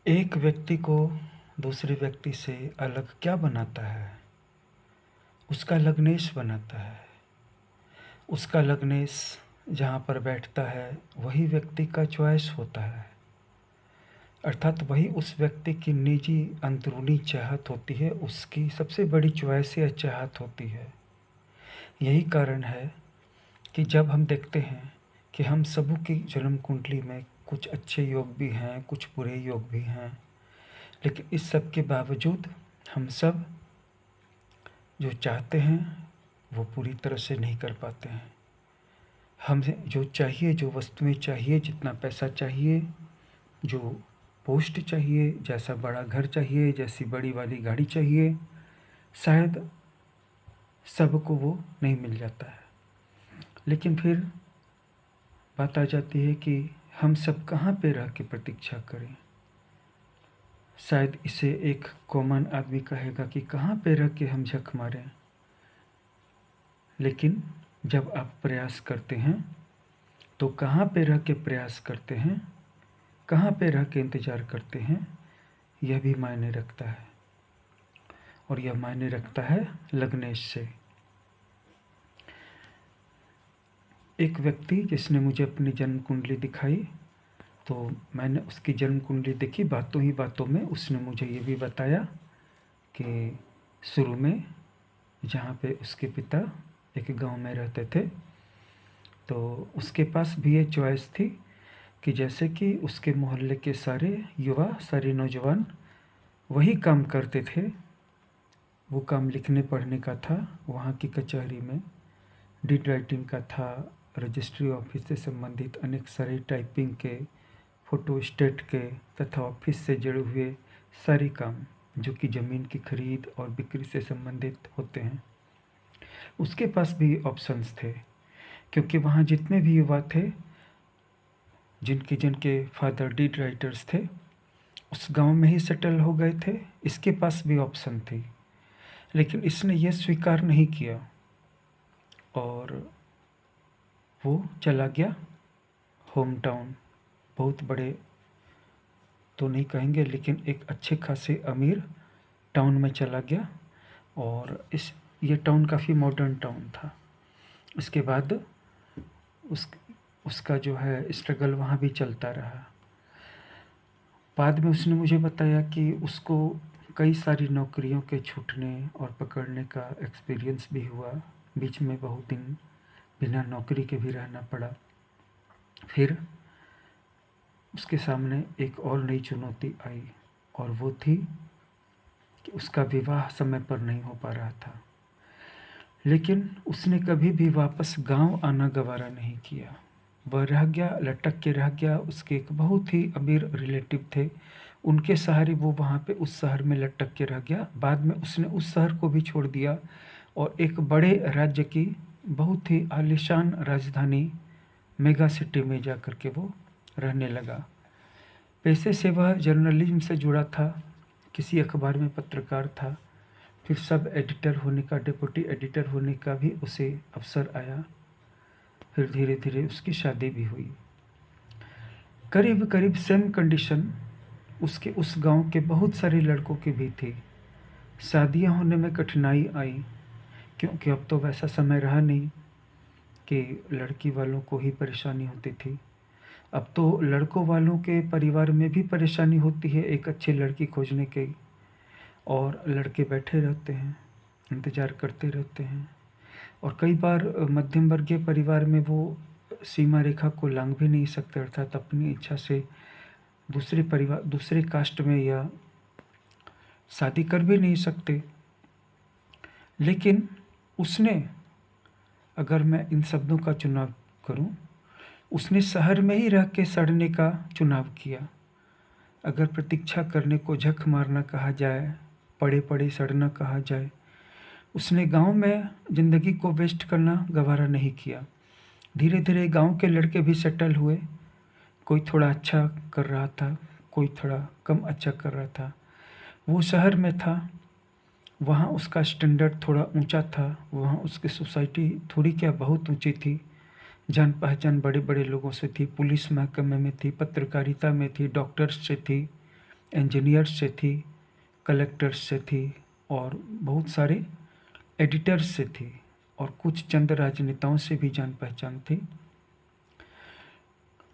एक व्यक्ति को दूसरे व्यक्ति से अलग क्या बनाता है? उसका लग्नेश बनाता है। उसका लग्नेश जहाँ पर बैठता है वही व्यक्ति का चॉइस होता है, अर्थात वही उस व्यक्ति की निजी अंदरूनी चाहत होती है, उसकी सबसे बड़ी चॉइस या चाहत होती है। यही कारण है कि जब हम देखते हैं कि हम सबों की जन्म कुंडली में कुछ अच्छे योग भी हैं, कुछ बुरे योग भी हैं, लेकिन इस सब के बावजूद हम सब जो चाहते हैं वो पूरी तरह से नहीं कर पाते हैं। हमें जो चाहिए, जो वस्तुएं चाहिए, जितना पैसा चाहिए, जो पोस्ट चाहिए, जैसा बड़ा घर चाहिए, जैसी बड़ी वाली गाड़ी चाहिए, शायद सबको वो नहीं मिल जाता है। लेकिन फिर बात आ जाती है कि हम सब कहाँ पे रह के प्रतीक्षा करें। शायद इसे एक कॉमन आदमी कहेगा कि कहाँ पे रह के हम झक मारें। लेकिन जब आप प्रयास करते हैं तो कहाँ पे रह के प्रयास करते हैं, कहाँ पे रह के इंतज़ार करते हैं, यह भी मायने रखता है। और यह मायने रखता है लग्नेश से। एक व्यक्ति जिसने मुझे अपनी जन्म कुंडली दिखाई, तो मैंने उसकी जन्म कुंडली देखी। बातों ही बातों में उसने मुझे ये भी बताया कि शुरू में जहाँ पे उसके पिता एक गांव में रहते थे, तो उसके पास भी ये चॉइस थी कि जैसे कि उसके मोहल्ले के सारे युवा, सारे नौजवान वही काम करते थे। वो काम लिखने पढ़ने का था, वहाँ की कचहरी में डीड राइटिंग का था, रजिस्ट्री ऑफिस से संबंधित अनेक सारे टाइपिंग के, फोटो स्टेट के तथा ऑफिस से जुड़े हुए सारे काम जो कि ज़मीन की खरीद और बिक्री से संबंधित होते हैं, उसके पास भी ऑप्शंस थे। क्योंकि वहाँ जितने भी युवा थे जिनके जिनके फादर डीड राइटर्स थे, उस गांव में ही सेटल हो गए थे, इसके पास भी ऑप्शन थी। लेकिन इसने ये स्वीकार नहीं किया और वो चला गया होम टाउन। बहुत बड़े तो नहीं कहेंगे, लेकिन एक अच्छे खासे अमीर टाउन में चला गया। और ये टाउन काफ़ी मॉडर्न टाउन था। उसके बाद उसका जो है स्ट्रगल वहाँ भी चलता रहा। बाद में उसने मुझे बताया कि उसको कई सारी नौकरियों के छूटने और पकड़ने का एक्सपीरियंस भी हुआ। बीच में बहुत दिन बिना नौकरी के भी रहना पड़ा। फिर उसके सामने एक और नई चुनौती आई, और वो थी कि उसका विवाह समय पर नहीं हो पा रहा था। लेकिन उसने कभी भी वापस गांव आना गवारा नहीं किया। वह रह गया, लटक के रह गया। उसके एक बहुत ही अमीर रिलेटिव थे, उनके सहारे वो वहाँ पे उस शहर में लटक के रह गया। बाद में उसने उस शहर को भी छोड़ दिया और एक बड़े राज्य की बहुत ही आलीशान राजधानी मेगा सिटी में जा कर के वो रहने लगा। पेशे से वह जर्नलिज्म से जुड़ा था, किसी अखबार में पत्रकार था। फिर सब एडिटर होने का, डिप्टी एडिटर होने का भी उसे अवसर आया। फिर धीरे धीरे उसकी शादी भी हुई। करीब करीब सेम कंडीशन उसके उस गांव के बहुत सारे लड़कों की भी थी। शादियां होने में कठिनाई आई, क्योंकि अब तो वैसा समय रहा नहीं कि लड़की वालों को ही परेशानी होती थी। अब तो लड़कों वालों के परिवार में भी परेशानी होती है एक अच्छी लड़की खोजने की, और लड़के बैठे रहते हैं, इंतज़ार करते रहते हैं। और कई बार मध्यम वर्गीय परिवार में वो सीमा रेखा को लांघ भी नहीं सकते, अर्थात अपनी इच्छा से दूसरे कास्ट में या शादी कर भी नहीं सकते। लेकिन उसने, अगर मैं इन शब्दों का चुनाव करूं, उसने शहर में ही रह के सड़ने का चुनाव किया। अगर प्रतीक्षा करने को झक मारना कहा जाए, पड़े पड़े सड़ना कहा जाए, उसने गांव में ज़िंदगी को वेस्ट करना गवारा नहीं किया। धीरे धीरे गांव के लड़के भी सेटल हुए। कोई थोड़ा अच्छा कर रहा था, कोई थोड़ा कम अच्छा कर रहा था। वो शहर में था, वहाँ उसका स्टैंडर्ड थोड़ा ऊंचा था, वहाँ उसकी सोसाइटी थोड़ी क्या बहुत ऊंची थी। जान पहचान बड़े बड़े लोगों से थी, पुलिस महकमे में थी, पत्रकारिता में थी, डॉक्टर्स से थी, इंजीनियर्स से थी, कलेक्टर्स से थी और बहुत सारे एडिटर्स से थी और कुछ चंद राजनेताओं से भी जान पहचान थी।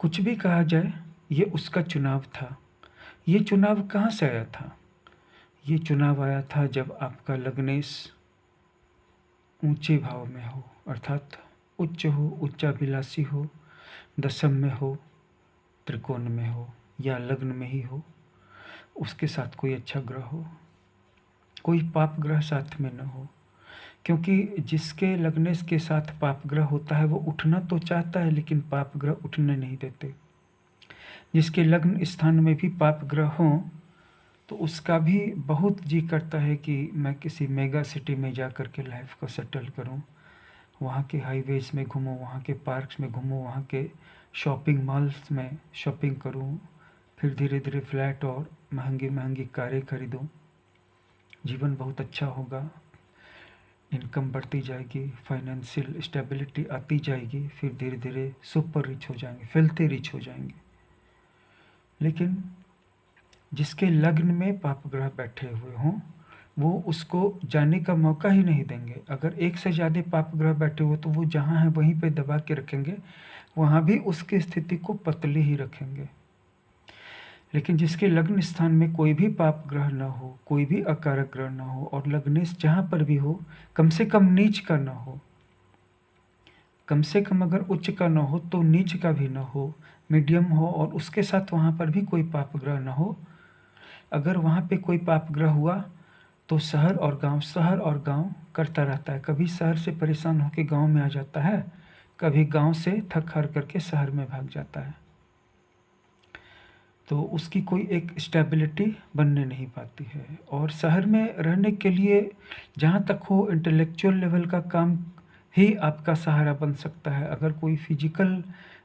कुछ भी कहा जाए, ये उसका चुनाव था। ये चुनाव कहाँ से आया था? ये चुनाव आया था जब आपका लग्नेश ऊंचे भाव में हो, अर्थात उच्च हो, उच्चाभिलाषी हो, दशम में हो, त्रिकोण में हो या लग्न में ही हो, उसके साथ कोई अच्छा ग्रह हो, कोई पाप ग्रह साथ में न हो। क्योंकि जिसके लग्नेश के साथ पाप ग्रह होता है वो उठना तो चाहता है लेकिन पाप ग्रह उठने नहीं देते। जिसके लग्न स्थान में भी पाप ग्रह हों तो उसका भी बहुत जी करता है कि मैं किसी मेगा सिटी में जा कर के लाइफ को सेटल करूं, वहाँ के हाईवेज में घूमूं, वहाँ के पार्क्स में घूमूं, वहाँ के शॉपिंग मॉल्स में शॉपिंग करूं, फिर धीरे धीरे फ्लैट और महंगी महंगी कारें खरीदूं। जीवन बहुत अच्छा होगा, इनकम बढ़ती जाएगी, फाइनेंशियल स्टेबिलिटी आती जाएगी, फिर धीरे धीरे सुपर रिच हो जाएंगे, फिल्थी रिच हो जाएंगे। लेकिन जिसके लग्न में पाप ग्रह बैठे हुए हों वो उसको जाने का मौका ही नहीं देंगे। अगर एक से ज़्यादा पाप ग्रह बैठे हुए तो वो जहाँ है वहीं पे दबा के रखेंगे, वहाँ भी उसकी स्थिति को पतली ही रखेंगे। लेकिन जिसके लग्न स्थान में कोई भी पाप ग्रह न हो, कोई भी अकारक ग्रह न हो और लग्नेश जहाँ पर भी हो कम से कम नीच का न हो, कम से कम अगर उच्च का न हो तो नीच का भी न हो, मीडियम हो और उसके साथ वहाँ पर भी कोई पाप ग्रह न हो। अगर वहाँ पे कोई पाप ग्रह हुआ तो शहर और गांव करता रहता है। कभी शहर से परेशान होकर गांव में आ जाता है, कभी गांव से थक हार करके शहर में भाग जाता है। तो उसकी कोई एक स्टेबिलिटी बनने नहीं पाती है। और शहर में रहने के लिए जहाँ तक हो इंटेलेक्चुअल लेवल का काम ही आपका सहारा बन सकता है। अगर कोई फिजिकल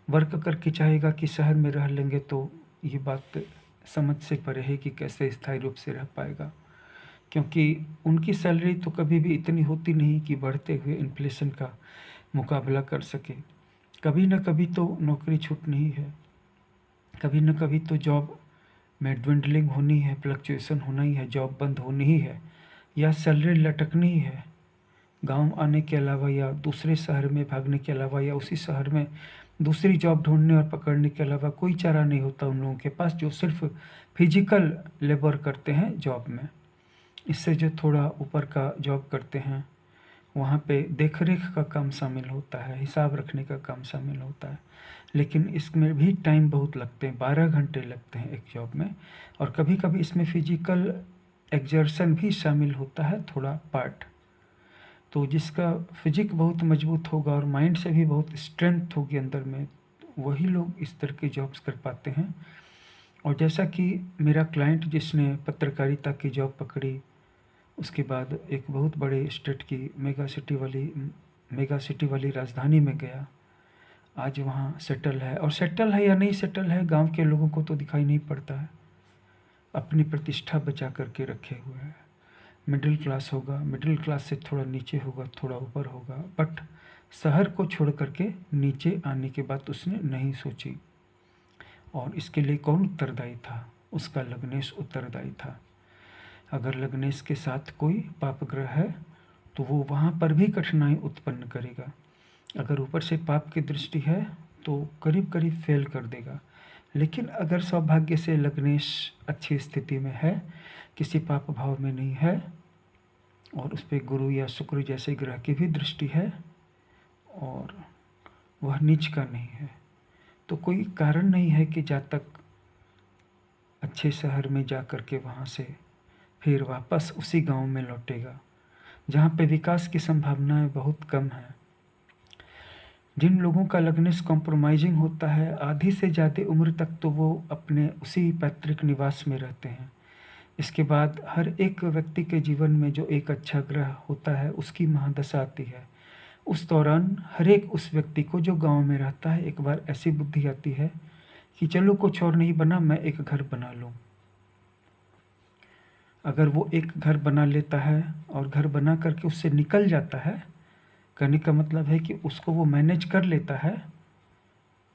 वर्क करके चाहेगा कि शहर में रह लेंगे तो ये बात समझ से परे है कि कैसे स्थायी रूप से रह पाएगा, क्योंकि उनकी सैलरी तो कभी भी इतनी होती नहीं कि बढ़ते हुए इन्फ्लेशन का मुकाबला कर सके। कभी न कभी तो नौकरी छूटनी ही है, कभी न कभी तो जॉब में ड्विंडलिंग होनी है, फ्लक्चुएशन होना ही है, जॉब बंद होनी ही है या सैलरी लटकनी ही है। गांव आने के अलावा या दूसरे शहर में भागने के अलावा या उसी शहर में दूसरी जॉब ढूंढने और पकड़ने के अलावा कोई चारा नहीं होता उन लोगों के पास जो सिर्फ फिजिकल लेबर करते हैं जॉब में। इससे जो थोड़ा ऊपर का जॉब करते हैं वहाँ पे देख रेख का काम शामिल होता है, हिसाब रखने का काम शामिल होता है, लेकिन इसमें भी टाइम बहुत लगते हैं, 12 घंटे लगते हैं एक जॉब में। और कभी कभी इसमें फिजिकल एक्जर्शन भी शामिल होता है, थोड़ा पार्ट। तो जिसका फिजिक बहुत मजबूत होगा और माइंड से भी बहुत स्ट्रेंथ होगी अंदर में, वही लोग इस तरह के जॉब्स कर पाते हैं। और जैसा कि मेरा क्लाइंट जिसने पत्रकारिता की जॉब पकड़ी, उसके बाद एक बहुत बड़े स्टेट की मेगा सिटी वाली राजधानी में गया, आज वहाँ सेटल है। और सेटल है या नहीं सेटल है गांव के लोगों को तो दिखाई नहीं पड़ता है, अपनी प्रतिष्ठा बचा करके रखे हुए है। मिडिल क्लास होगा, मिडिल क्लास से थोड़ा नीचे होगा, थोड़ा ऊपर होगा, बट शहर को छोड़ करके नीचे आने की बात उसने नहीं सोची। और इसके लिए कौन उत्तरदायी था? उसका लग्नेश उत्तरदायी था। अगर लग्नेश के साथ कोई पाप ग्रह है तो वो वहाँ पर भी कठिनाई उत्पन्न करेगा। अगर ऊपर से पाप की दृष्टि है तो करीब करीब फेल कर देगा। लेकिन अगर सौभाग्य से लग्नेश अच्छी स्थिति में है, किसी पाप भाव में नहीं है और उस पर गुरु या शुक्र जैसे ग्रह की भी दृष्टि है और वह नीच का नहीं है, तो कोई कारण नहीं है कि जातक अच्छे शहर में जा कर के वहाँ से फिर वापस उसी गांव में लौटेगा जहाँ पे विकास की संभावनाएं बहुत कम हैं। जिन लोगों का लग्नेश कॉम्प्रोमाइजिंग होता है, आधी से ज़्यादा उम्र तक तो वो अपने उसी पैतृक निवास में रहते हैं। इसके बाद हर एक व्यक्ति के जीवन में जो एक अच्छा ग्रह होता है उसकी महादशा आती है। उस दौरान हर एक उस व्यक्ति को जो गांव में रहता है एक बार ऐसी बुद्धि आती है कि चलो कुछ और नहीं बना, मैं एक घर बना लूँ। अगर वो एक घर बना लेता है और घर बना करके उससे निकल जाता है, कहने का मतलब है कि उसको वो मैनेज कर लेता है,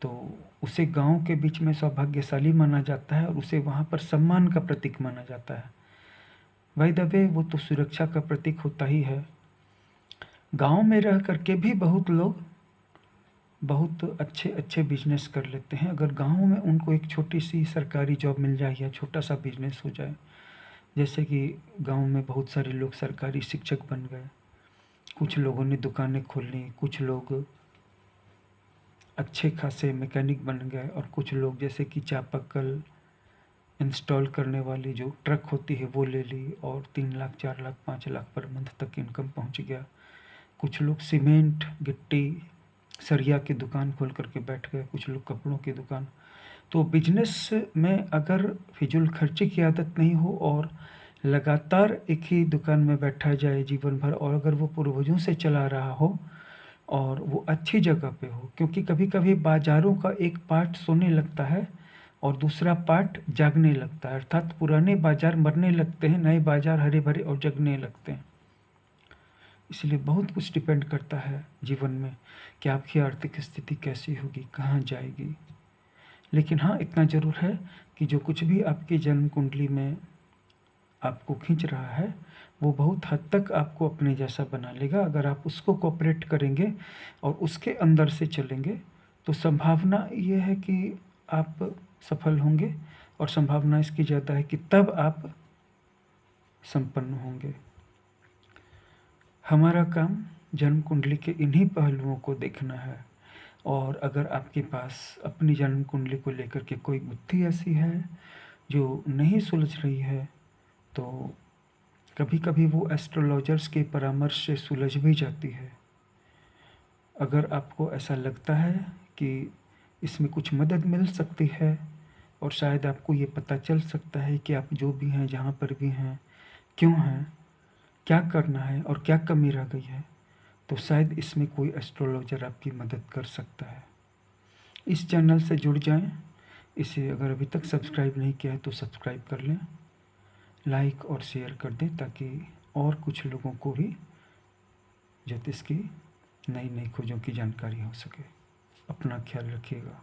तो उसे गाँव के बीच में सौभाग्यशाली माना जाता है और उसे वहाँ पर सम्मान का प्रतीक माना जाता है। बाय द वे वो तो सुरक्षा का प्रतीक होता ही है। गाँव में रह कर के भी बहुत लोग बहुत अच्छे बिजनेस कर लेते हैं, अगर गाँव में उनको एक छोटी-सी सरकारी जॉब मिल जाए या छोटा-सा बिजनेस हो जाए। जैसे कि गाँव में बहुत सारे लोग सरकारी शिक्षक बन गए, कुछ लोगों ने दुकानें खोल ली, कुछ लोग अच्छे खासे मैकेनिक बन गए और कुछ लोग जैसे कि चापाकल इंस्टॉल करने वाली जो ट्रक होती है वो ले ली और 3 लाख, 4 लाख, 5 लाख पर मंथ तक इनकम पहुँच गया। कुछ लोग सीमेंट, गिट्टी, सरिया की दुकान खोल कर के बैठ गए, कुछ लोग कपड़ों की दुकान। तो बिजनेस में अगर फिजूल खर्ची की आदत नहीं हो और लगातार एक ही दुकान में बैठा जाए जीवन भर, और अगर वो पूर्वजों से चला रहा हो और वो अच्छी जगह पे हो, क्योंकि कभी-कभी बाज़ारों का एक पार्ट सोने लगता है और दूसरा पार्ट जागने लगता है, अर्थात पुराने बाज़ार मरने लगते हैं, नए बाज़ार हरे-भरे और जगने लगते हैं। इसलिए बहुत कुछ डिपेंड करता है जीवन में कि आपकी आर्थिक स्थिति कैसी होगी, कहाँ जाएगी। लेकिन हाँ, इतना ज़रूर है कि जो कुछ भी आपकी जन्म कुंडली में आपको खींच रहा है, वो बहुत हद तक आपको अपने जैसा बना लेगा। अगर आप उसको कोऑपरेट करेंगे और उसके अंदर से चलेंगे, तो संभावना ये है कि आप सफल होंगे और संभावना इसकी ज़्यादा है कि तब आप संपन्न होंगे। हमारा काम जन्म कुंडली के इन्हीं पहलुओं को देखना है, और अगर आपके पास अपनी जन्म कुंडली को लेकर के कोई बुद्धि ऐसी है जो नहीं सुलझ रही है, तो कभी-कभी वो एस्ट्रोलॉजर्स के परामर्श से सुलझ भी जाती है। अगर आपको ऐसा लगता है कि इसमें कुछ मदद मिल सकती है और शायद आपको ये पता चल सकता है कि आप जो भी हैं, जहाँ पर भी हैं, क्यों हैं, क्या करना है और क्या कमी रह गई है, तो शायद इसमें कोई एस्ट्रोलॉजर आपकी मदद कर सकता है। इस चैनल से जुड़ जाएं। इसे अगर अभी तक सब्सक्राइब नहीं किया है तो सब्सक्राइब कर लें, लाइक और शेयर कर दें, ताकि और कुछ लोगों को भी ज्योतिष की नई नई खोजों की जानकारी हो सके। अपना ख्याल रखिएगा।